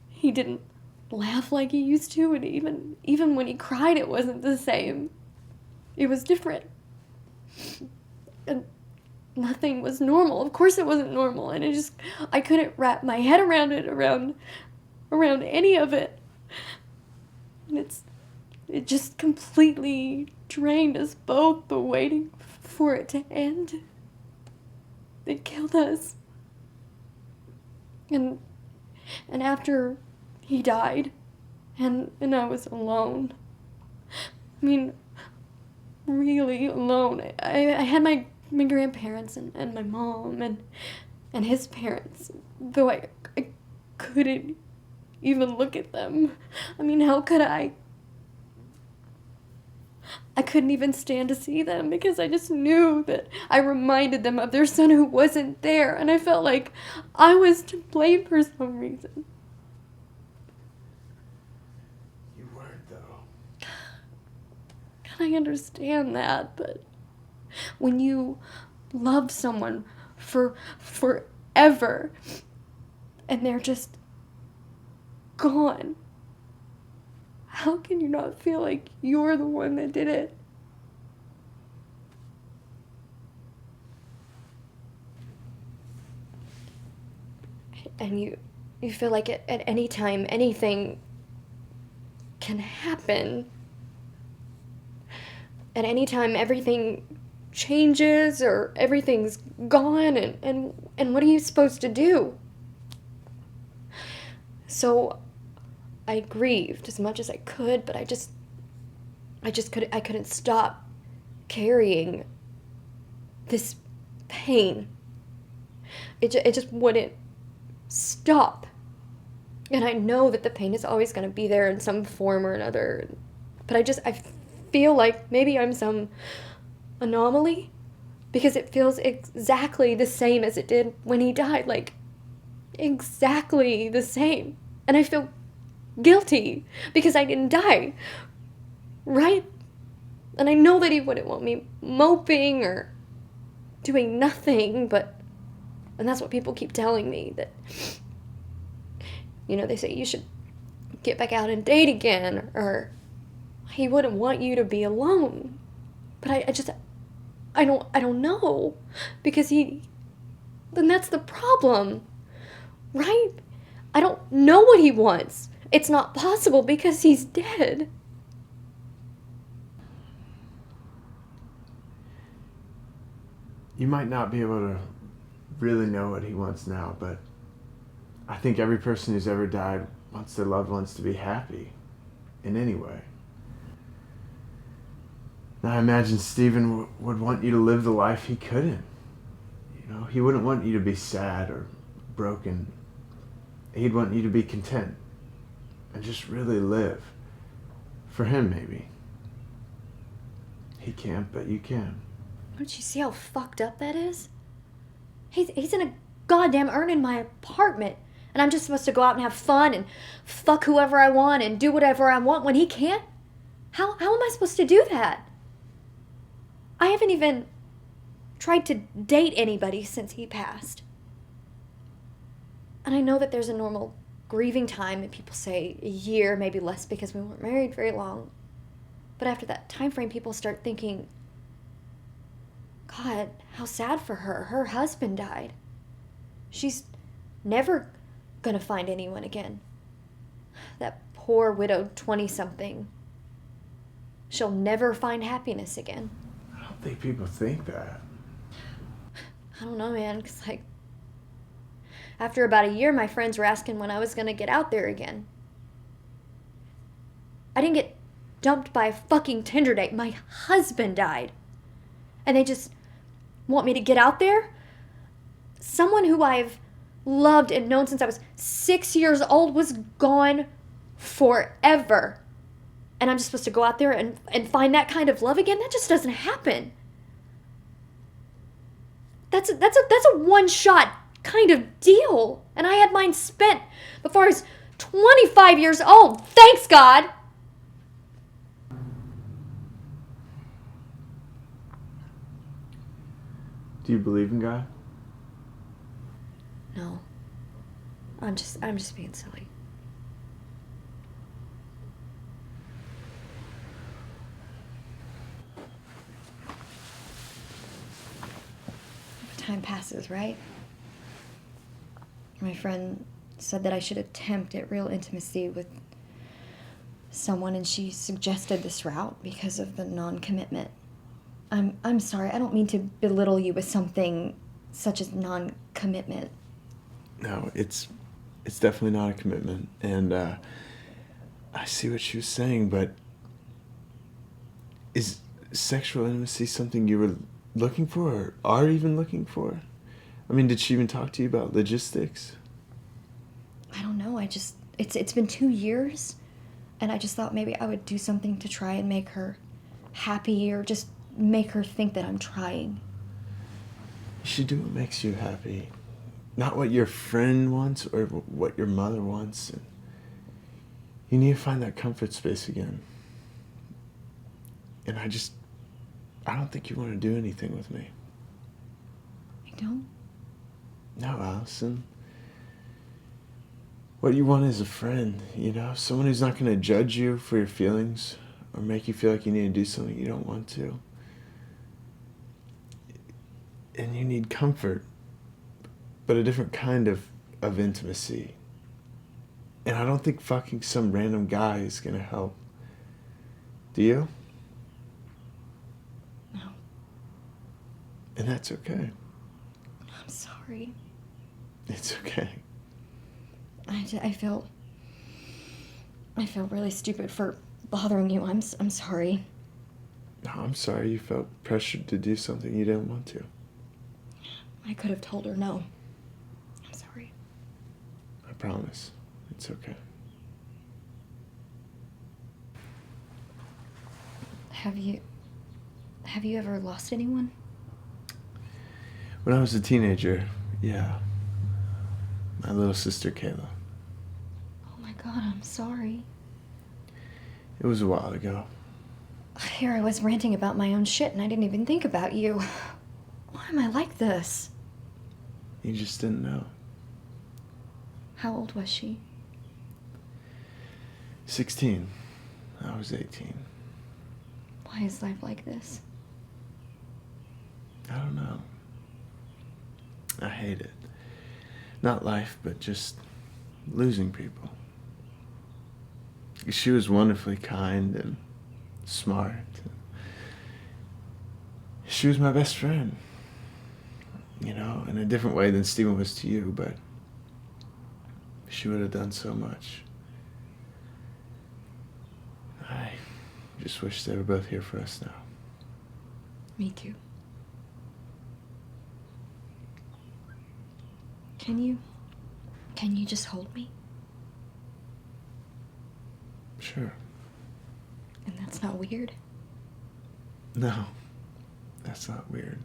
Speaker 2: He didn't laugh like he used to, and even when he cried, it wasn't the same. It was different. And nothing was normal. Of course it wasn't normal, and I couldn't wrap my head around it, around any of it. And it just completely drained us both, the waiting for it to end. It killed us. And after he died, and I was alone. Really alone. I had my grandparents and my mom and his parents, though I couldn't even look at them. How could I? I couldn't even stand to see them, because I just knew that I reminded them of their son who wasn't there, and I felt like I was to blame for some reason.
Speaker 5: You weren't, though.
Speaker 2: I understand that, but when you love someone for forever and they're just gone, how can you not feel like you're the one that did it? And you feel like at any time anything can happen. At any time everything changes or everything's gone, and what are you supposed to do? So I grieved as much as I could, but I couldn't stop carrying this pain. It just wouldn't stop. And I know that the pain is always going to be there in some form or another. But I feel like maybe I'm some anomaly, because it feels exactly the same as it did when he died. Like, exactly the same. And I feel guilty because I didn't die, right? And I know that he wouldn't want me moping or doing nothing, and that's what people keep telling me, that, they say you should get back out and date again, or he wouldn't want you to be alone. But I don't know, because then that's the problem, right? I don't know what he wants. It's not possible because he's dead.
Speaker 5: you might not be able to really know what he wants now, but I think every person who's ever died wants their loved ones to be happy in any way. Now I imagine Stephen would want you to live the life he couldn't. You know, he wouldn't want you to be sad or broken. He'd want you to be content and just really live. For him, maybe. He can't, but you can.
Speaker 2: Don't you see how fucked up that is? He's in a goddamn urn in my apartment, and I'm just supposed to go out and have fun and fuck whoever I want and do whatever I want when he can't? How am I supposed to do that? I haven't even tried to date anybody since he passed. And I know that there's a normal grieving time, and people say a year, maybe less, because we weren't married very long. But after that time frame, people start thinking, God, how sad for her. Her husband died. She's never gonna find anyone again. That poor widowed 20-something. She'll never find happiness again.
Speaker 5: I don't think people think that.
Speaker 2: I don't know, man, because, like, after about a year, my friends were asking when I was gonna get out there again. I didn't get dumped by a fucking Tinder date. My husband died. And they just want me to get out there? Someone who I've loved and known since I was 6 years old was gone forever. And I'm just supposed to go out there and find that kind of love again? That just doesn't happen. That's a one-shot kind of deal. And I had mine spent before I was 25 years old. Thanks, God!
Speaker 5: Do you believe in God?
Speaker 2: No. I'm just being silly. Time passes, right? My friend said that I should attempt at real intimacy with someone, and she suggested this route because of the non-commitment. I'm sorry, I don't mean to belittle you with something such as non-commitment.
Speaker 5: No, it's definitely not a commitment, and I see what she was saying, but is sexual intimacy something you were looking for or are even looking for? I mean, did she even talk to you about logistics?
Speaker 2: I don't know, it's been 2 years, and I just thought maybe I would do something to try and make her happy, or just make her think that I'm trying.
Speaker 5: You should do what makes you happy. Not what your friend wants or what your mother wants. You need to find that comfort space again. And I don't think you want to do anything with me.
Speaker 2: You don't?
Speaker 5: No, Allison. What you want is a friend, you know? Someone who's not going to judge you for your feelings or make you feel like you need to do something you don't want to. And you need comfort, but a different kind of intimacy. And I don't think fucking some random guy is going to help. Do you?
Speaker 2: No.
Speaker 5: And that's okay.
Speaker 2: I'm sorry.
Speaker 5: It's okay.
Speaker 2: I feel really stupid for bothering you. I'm sorry.
Speaker 5: No, I'm sorry you felt pressured to do something you didn't want to.
Speaker 2: I could have told her no. I'm sorry.
Speaker 5: I promise. It's okay.
Speaker 2: Have you ever lost anyone?
Speaker 5: When I was a teenager, yeah. My little sister, Kayla.
Speaker 2: Oh my God, I'm sorry.
Speaker 5: It was a while ago.
Speaker 2: Here I was ranting about my own shit, and I didn't even think about you. Why am I like this?
Speaker 5: You just didn't know.
Speaker 2: How old was she?
Speaker 5: 16. I was 18.
Speaker 2: Why is life like this?
Speaker 5: I don't know. I hate it. Not life, but just losing people. She was wonderfully kind and smart. She was my best friend. You know, in a different way than Stephen was to you, but she would have done so much. I just wish they were both here for us now.
Speaker 2: Me too. Can you just hold me?
Speaker 5: Sure.
Speaker 2: And that's not weird?
Speaker 5: No, that's not weird.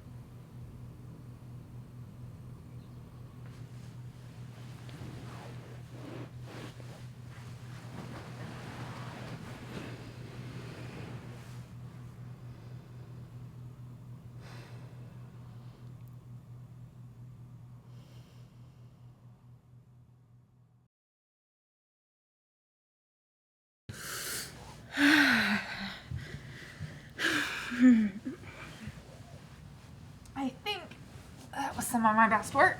Speaker 6: I think that was some of my best work.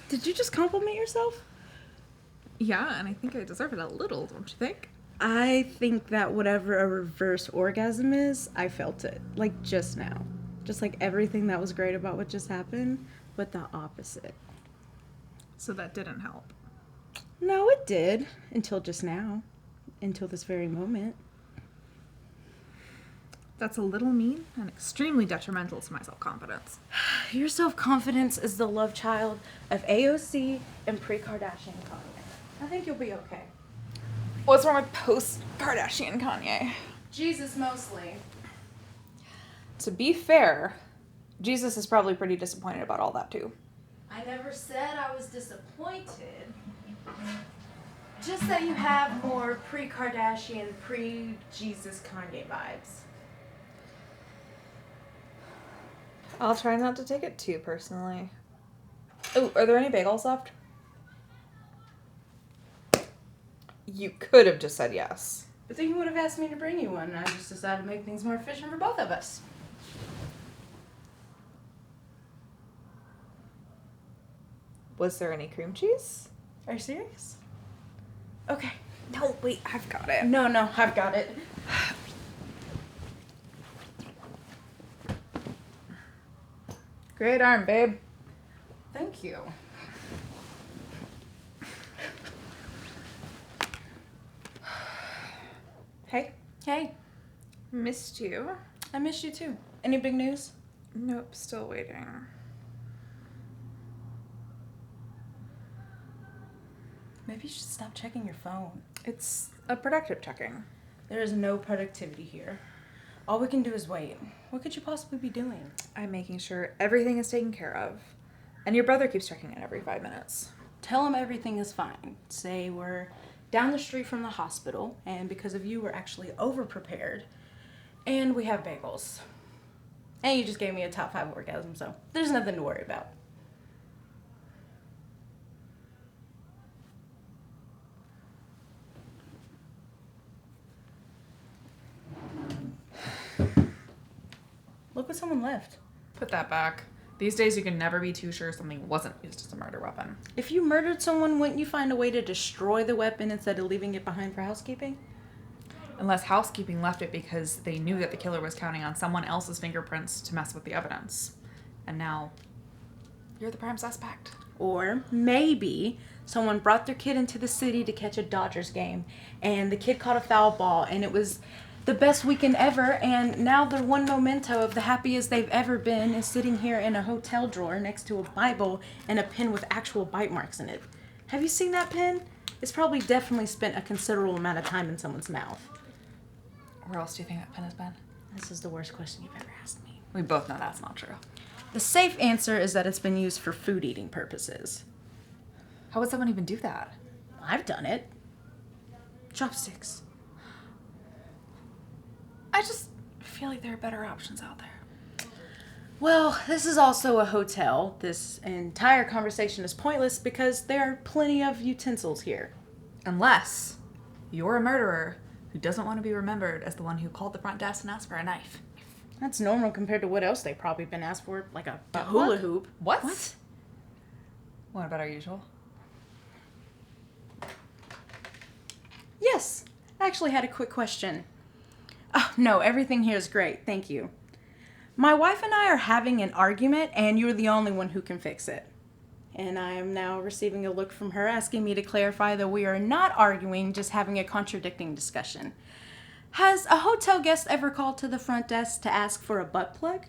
Speaker 7: Did you just compliment yourself?
Speaker 6: Yeah, and I think I deserve it a little, don't you think?
Speaker 7: I think that whatever a reverse orgasm is, I felt it. Like just now. Just like everything that was great about what just happened, but the opposite.
Speaker 6: So that didn't help.
Speaker 7: No, it did. Until just now. Until this very moment.
Speaker 6: That's a little mean and extremely detrimental to my self-confidence.
Speaker 7: Your self-confidence is the love child of AOC and pre-Kardashian Kanye. I think you'll be okay.
Speaker 6: What's wrong with post-Kardashian Kanye?
Speaker 7: Jesus mostly.
Speaker 6: To be fair, Jesus is probably pretty disappointed about all that too.
Speaker 7: I never said I was disappointed. Just that you have more pre-Kardashian, pre-Jesus Kanye vibes.
Speaker 6: I'll try not to take it too personally. Oh, are there any bagels left? You could have just said yes.
Speaker 7: But then you would have asked me to bring you one, and I just decided to make things more efficient for both of us.
Speaker 6: Was there any cream cheese?
Speaker 7: Are you serious? Okay.
Speaker 6: No, wait, I've got it.
Speaker 7: No, I've got it.
Speaker 6: Great arm, babe.
Speaker 7: Thank you.
Speaker 6: Hey,
Speaker 7: Hey,
Speaker 6: missed you.
Speaker 7: I missed you too. Any big news?
Speaker 6: Nope, still waiting.
Speaker 7: Maybe you should stop checking your phone.
Speaker 6: It's a productive checking.
Speaker 7: There is no productivity here. All we can do is wait. What could you possibly be doing?
Speaker 6: I'm making sure everything is taken care of. And your brother keeps checking in every 5 minutes.
Speaker 7: Tell him everything is fine. Say we're down the street from the hospital, and because of you, we're actually over-prepared. And we have bagels. And you just gave me a top 5 orgasm, so there's nothing to worry about. Look what someone left.
Speaker 6: Put that back. These days you can never be too sure something wasn't used as a murder weapon.
Speaker 7: If you murdered someone, wouldn't you find a way to destroy the weapon instead of leaving it behind for housekeeping?
Speaker 6: Unless housekeeping left it because they knew that the killer was counting on someone else's fingerprints to mess with the evidence. And now, you're the prime suspect.
Speaker 7: Or maybe someone brought their kid into the city to catch a Dodgers game, and the kid caught a foul ball, and it was the best weekend ever, and now the one memento of the happiest they've ever been is sitting here in a hotel drawer next to a Bible and a pen with actual bite marks in it. Have you seen that pen? It's probably definitely spent a considerable amount of time in someone's mouth.
Speaker 6: Where else do you think that pen has been?
Speaker 7: This is the worst question you've ever asked me.
Speaker 6: We both know that's not true.
Speaker 7: The safe answer is that it's been used for food eating purposes.
Speaker 6: How would someone even do that?
Speaker 7: I've done it. Chopsticks.
Speaker 6: I just feel like there are better options out there.
Speaker 7: Well, this is also a hotel. This entire conversation is pointless because there are plenty of utensils here.
Speaker 6: Unless you're a murderer who doesn't want to be remembered as the one who called the front desk and asked for a knife.
Speaker 7: That's normal compared to what else they've probably been asked for, like a hula hoop.
Speaker 6: What? What about our usual?
Speaker 7: Yes, I actually had a quick question. Oh, no, everything here is great, thank you. My wife and I are having an argument, and you're the only one who can fix it. And I am now receiving a look from her asking me to clarify that we are not arguing, just having a contradicting discussion. Has a hotel guest ever called to the front desk to ask for a butt plug?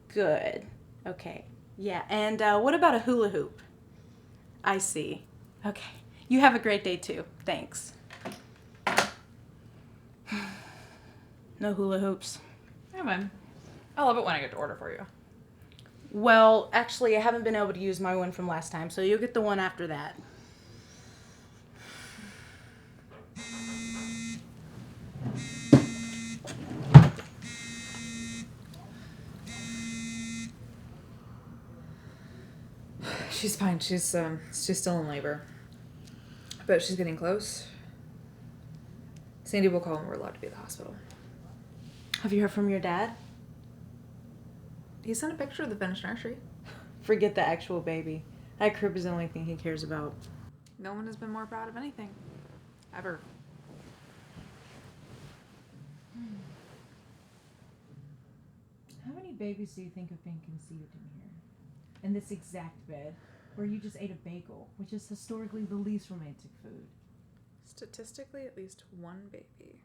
Speaker 7: Good. Okay. Yeah. And what about a hula hoop? I see. Okay. You have a great day too. Thanks. No hula hoops.
Speaker 6: Yeah, man. I love it when I get to order for you.
Speaker 7: Well, actually, I haven't been able to use my one from last time, so you'll get the one after that.
Speaker 6: She's fine. She's still in labor. But she's getting close. Sandy will call when we're allowed to be at the hospital.
Speaker 7: Have you heard from your dad?
Speaker 6: He sent a picture of the finished nursery.
Speaker 7: Forget the actual baby. That crib is the only thing he cares about.
Speaker 6: No one has been more proud of anything. Ever.
Speaker 8: How many babies do you think have been conceived in here? In this exact bed, where you just ate a bagel, which is historically the least romantic food.
Speaker 6: Statistically, at least one baby.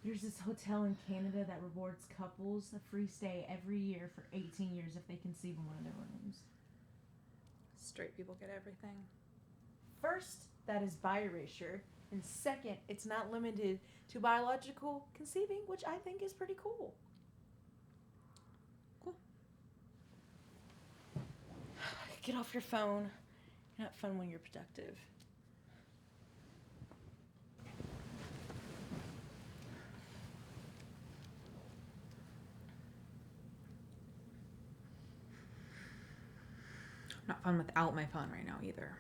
Speaker 8: There's this hotel in Canada that rewards couples a free stay every year for 18 years if they conceive in one of their rooms.
Speaker 6: Straight people get everything.
Speaker 8: First, that is bi-erasure. And second, it's not limited to biological conceiving, which I think is pretty cool.
Speaker 7: Get off your phone. You're not fun when you're productive.
Speaker 6: Not fun without my phone right now either.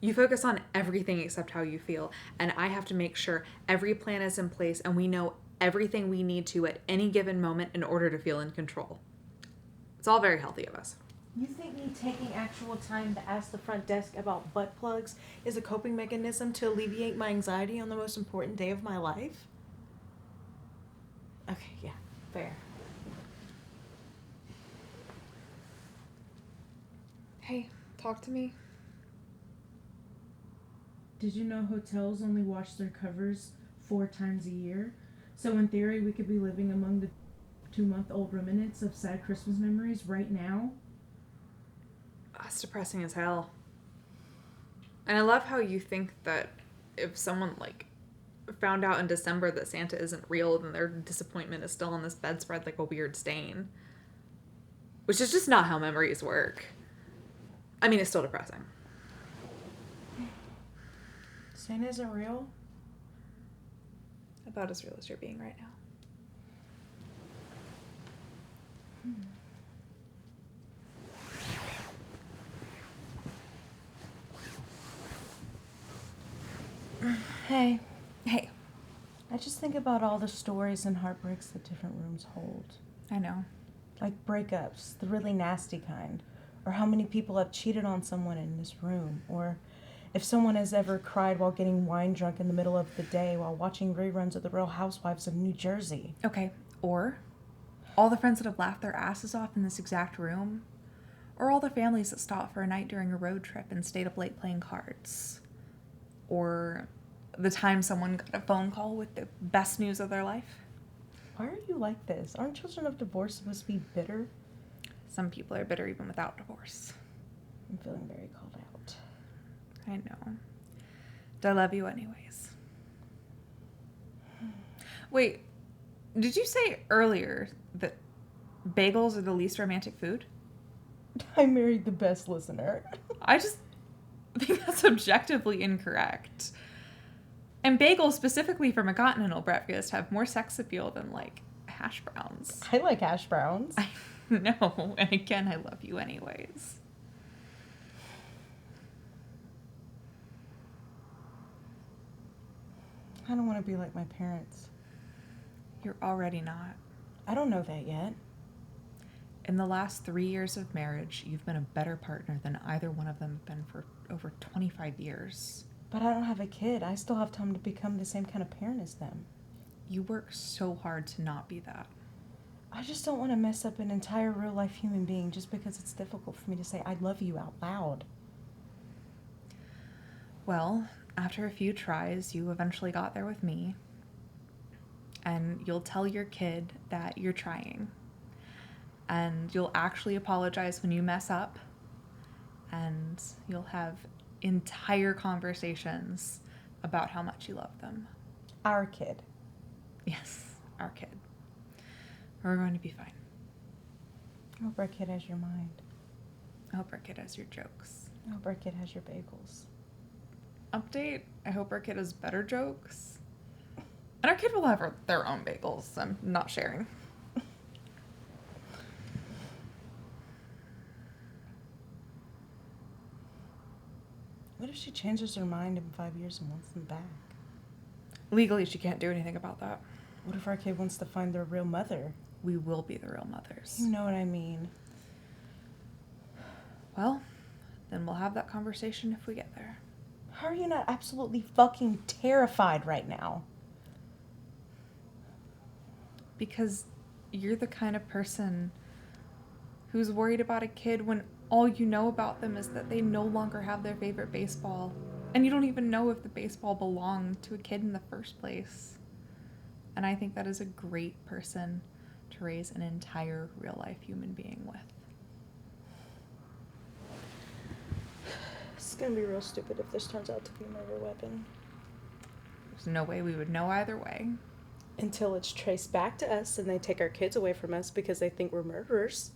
Speaker 6: You focus on everything except how you feel, and I have to make sure every plan is in place and we know everything we need to at any given moment in order to feel in control. It's all very healthy of us.
Speaker 8: You think me taking actual time to ask the front desk about butt plugs is a coping mechanism to alleviate my anxiety on the most important day of my life? Okay, yeah, fair.
Speaker 6: Hey, talk to me.
Speaker 8: Did you know hotels only wash their covers 4 times a year? So in theory, we could be living among the 2-month-old remnants of sad Christmas memories right now?
Speaker 6: That's depressing as hell. And I love how you think that if someone, found out in December that Santa isn't real, then their disappointment is still on this bedspread like a weird stain. Which is just not how memories work. I mean, it's still depressing.
Speaker 8: Santa isn't real?
Speaker 6: About as real as you're being right now.
Speaker 8: Hey,
Speaker 6: Hey,
Speaker 8: I just think about all the stories and heartbreaks that different rooms hold.
Speaker 6: I know.
Speaker 8: Like breakups, the really nasty kind. Or how many people have cheated on someone in this room. Or if someone has ever cried while getting wine drunk in the middle of the day while watching reruns of The Real Housewives of New Jersey.
Speaker 6: Okay, or all the friends that have laughed their asses off in this exact room. Or all the families that stopped for a night during a road trip and stayed up late playing cards. Or the time someone got a phone call with the best news of their life.
Speaker 8: Why are you like this? Aren't children of divorce supposed to be bitter?
Speaker 6: Some people are bitter even without divorce.
Speaker 8: I'm feeling very called out.
Speaker 6: I know. But I love you anyways. Wait, did you say earlier that bagels are the least romantic food?
Speaker 8: I married the best listener.
Speaker 6: I just think that's objectively incorrect. And bagels, specifically from a continental breakfast, have more sex appeal than, hash browns.
Speaker 8: I like hash browns.
Speaker 6: I know, and again, I love you anyways.
Speaker 8: I don't want to be like my parents.
Speaker 6: You're already not.
Speaker 8: I don't know that yet.
Speaker 6: In the last 3 years of marriage, you've been a better partner than either one of them have been for over 25 years.
Speaker 8: But I don't have a kid. I still have time to become the same kind of parent as them.
Speaker 6: You work so hard to not be that.
Speaker 8: I just don't want to mess up an entire real life human being just because it's difficult for me to say I love you out loud.
Speaker 6: Well, after a few tries, you eventually got there with me. And you'll tell your kid that you're trying. And you'll actually apologize when you mess up. And you'll have entire conversations about how much you love them.
Speaker 8: Our kid.
Speaker 6: Yes, our kid. We're going to be fine.
Speaker 8: I hope our kid has your mind.
Speaker 6: I hope our kid has your jokes.
Speaker 8: I hope our kid has your bagels.
Speaker 6: Update, I hope our kid has better jokes. And our kid will have their own bagels. I'm not sharing.
Speaker 8: What if she changes her mind in 5 years and wants them back?
Speaker 6: Legally, she can't do anything about that.
Speaker 8: What if our kid wants to find their real mother?
Speaker 6: We will be the real mothers.
Speaker 8: You know what I mean.
Speaker 6: Well, then we'll have that conversation if we get there.
Speaker 8: How are you not absolutely fucking terrified right now?
Speaker 6: Because you're the kind of person who's worried about a kid when all you know about them is that they no longer have their favorite baseball. And you don't even know if the baseball belonged to a kid in the first place. And I think that is a great person to raise an entire real-life human being with.
Speaker 8: It's gonna be real stupid if this turns out to be a murder weapon.
Speaker 6: There's no way we would know either way.
Speaker 8: Until it's traced back to us and they take our kids away from us because they think we're murderers.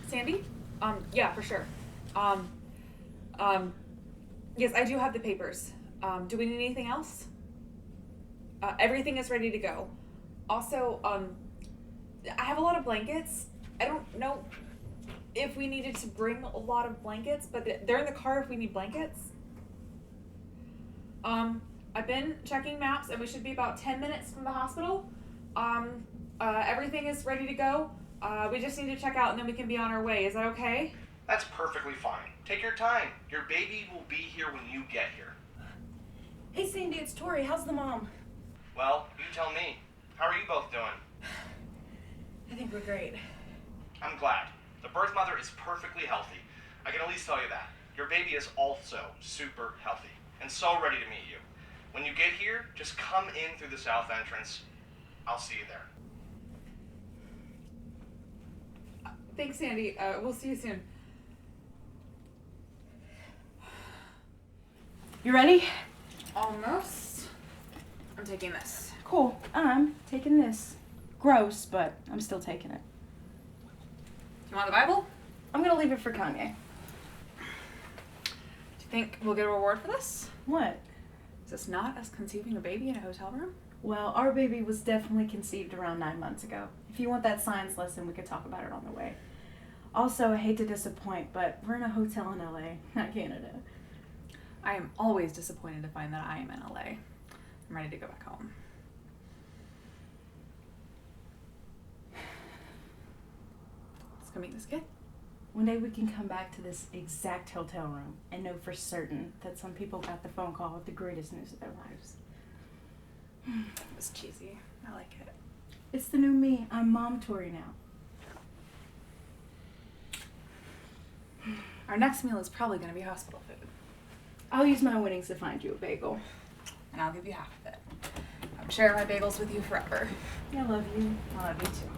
Speaker 9: Sandy? Yeah, for sure. Yes, I do have the papers. Do we need anything else? Everything is ready to go. Also, I have a lot of blankets. I don't know if we needed to bring a lot of blankets, but they're in the car if we need blankets. I've been checking maps and we should be about 10 minutes from the hospital. Everything is ready to go. We just need to check out and then we can be on our way. Is that okay?
Speaker 4: That's perfectly fine. Take your time. Your baby will be here when you get here.
Speaker 8: Hey Sandy, it's Tori. How's the mom?
Speaker 4: Well, you tell me. How are you both doing?
Speaker 8: I think we're great.
Speaker 4: I'm glad. The birth mother is perfectly healthy. I can at least tell you that. Your baby is also super healthy and so ready to meet you. When you get here, just come in through the south entrance. I'll see you there.
Speaker 9: Thanks, Sandy. We'll see you soon.
Speaker 7: You ready?
Speaker 9: Almost. I'm taking this.
Speaker 7: Cool. I'm taking this. Gross, but I'm still taking it.
Speaker 9: Do you want the Bible?
Speaker 7: I'm gonna leave it for Kanye.
Speaker 9: Do you think we'll get a reward for this?
Speaker 7: What?
Speaker 9: Is this not us conceiving a baby in a hotel room?
Speaker 7: Well, our baby was definitely conceived around 9 months ago. If you want that science lesson, we could talk about it on the way. Also, I hate to disappoint, but we're in a hotel in LA, not Canada.
Speaker 9: I am always disappointed to find that I am in LA. I'm ready to go back home. Let's go meet this kid.
Speaker 7: One day we can come back to this exact hotel room and know for certain that some people got the phone call with the greatest news of their lives.
Speaker 9: It was cheesy. I like it.
Speaker 7: It's the new me. I'm Mom Tori now.
Speaker 9: Our next meal is probably going to be hospital food.
Speaker 7: I'll use my winnings to find you a bagel.
Speaker 9: And I'll give you half of it. I'm sharing my bagels with you forever.
Speaker 7: I love you. I love you too.